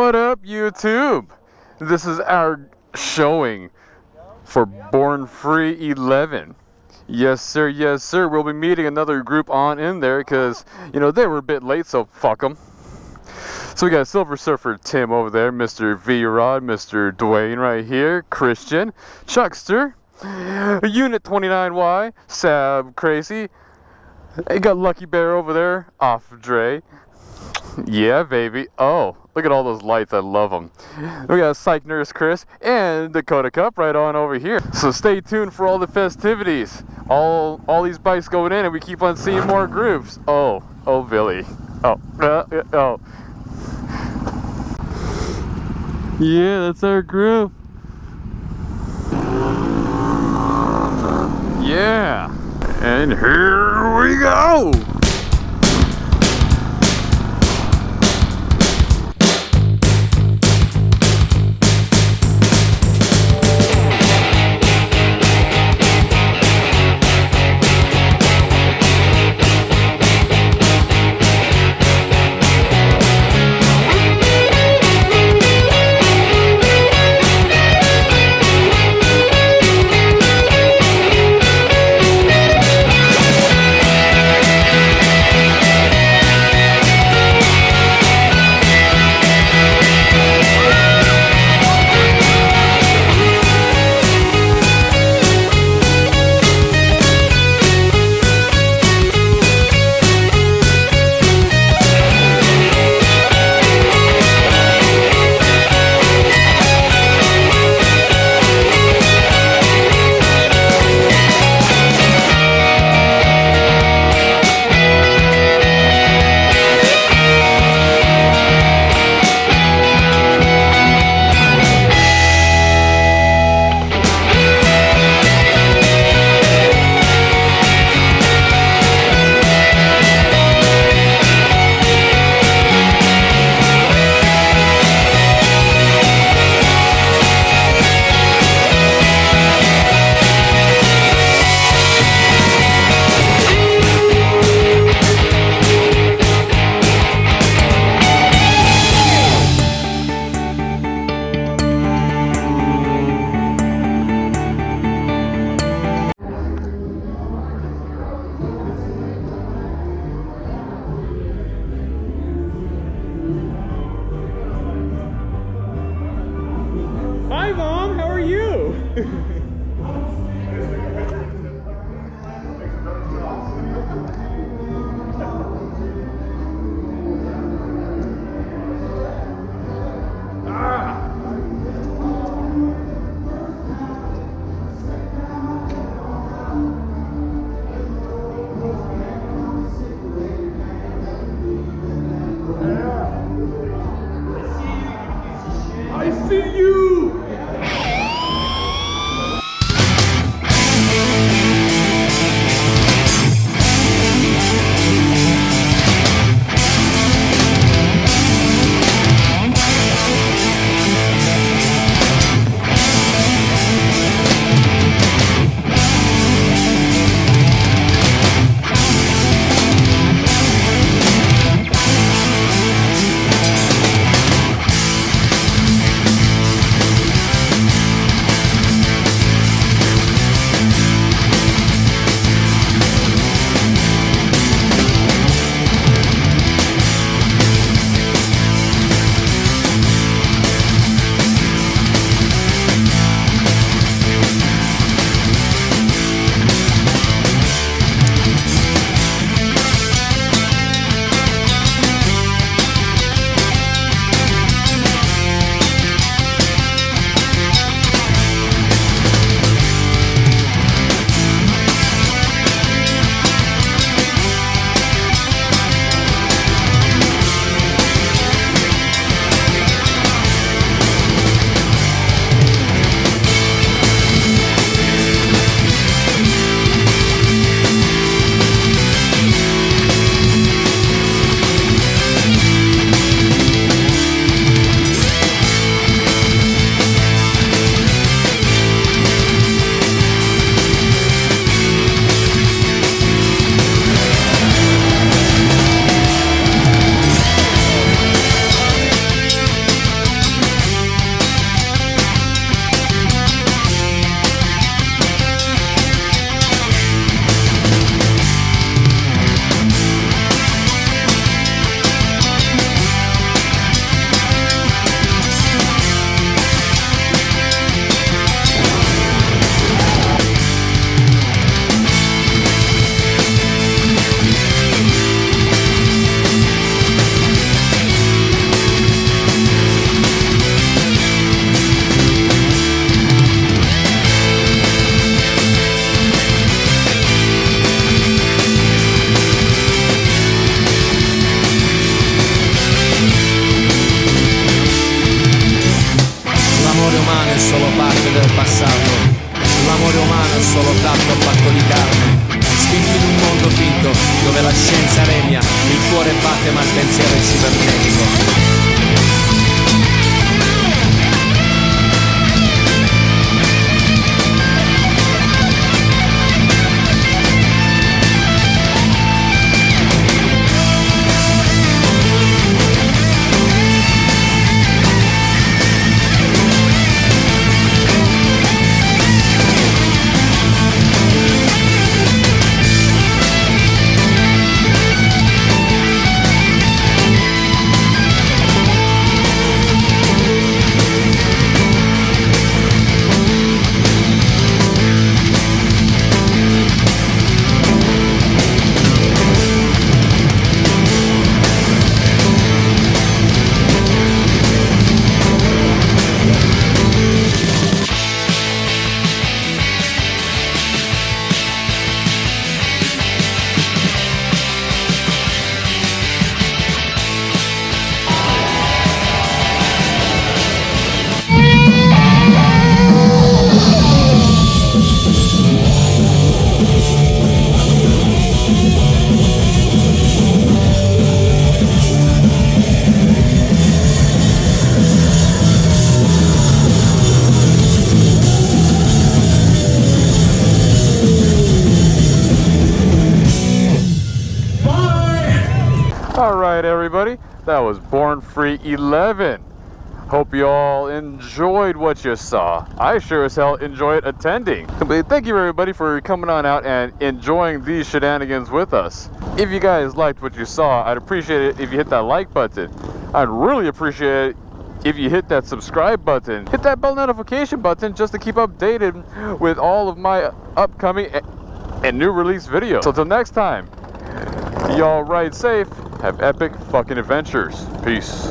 What up, YouTube? This is our showing for Born Free 11. Yes sir, yes sir. We'll be meeting another group on in there because, you know, they were a bit late, so fuck them. So we got Silver Surfer Tim over there, Mr. V-Rod, Mr. Dwayne right here, Christian, Chuckster, Unit 29Y, Sab Crazy. You got Lucky Bear over there, off Dre. Yeah, baby. Oh, look at all those lights. I love them. We got Psych Nurse Chris and Dakota Cup right on over here. So stay tuned for all the festivities. All these bikes going in, and we keep on seeing more groups. Oh, Billy. Oh. Yeah, that's our group. Yeah. And here we go. Hi Mom, how are you? I see you! passato. L'amore umano è solo tatto fatto di carne. Spinti in un mondo finto, dove la scienza regna, il cuore batte ma il pensiero è cibernetico. Alright everybody, that was Born Free 11. Hope you all enjoyed what you saw. I sure as hell enjoyed attending. But thank you everybody for coming on out and enjoying these shenanigans with us. If you guys liked what you saw, I'd appreciate it if you hit that like button. I'd really appreciate it if you hit that subscribe button. Hit that bell notification button just to keep updated with all of my upcoming and new release videos. So till next time, y'all ride safe, have epic fucking adventures. Peace.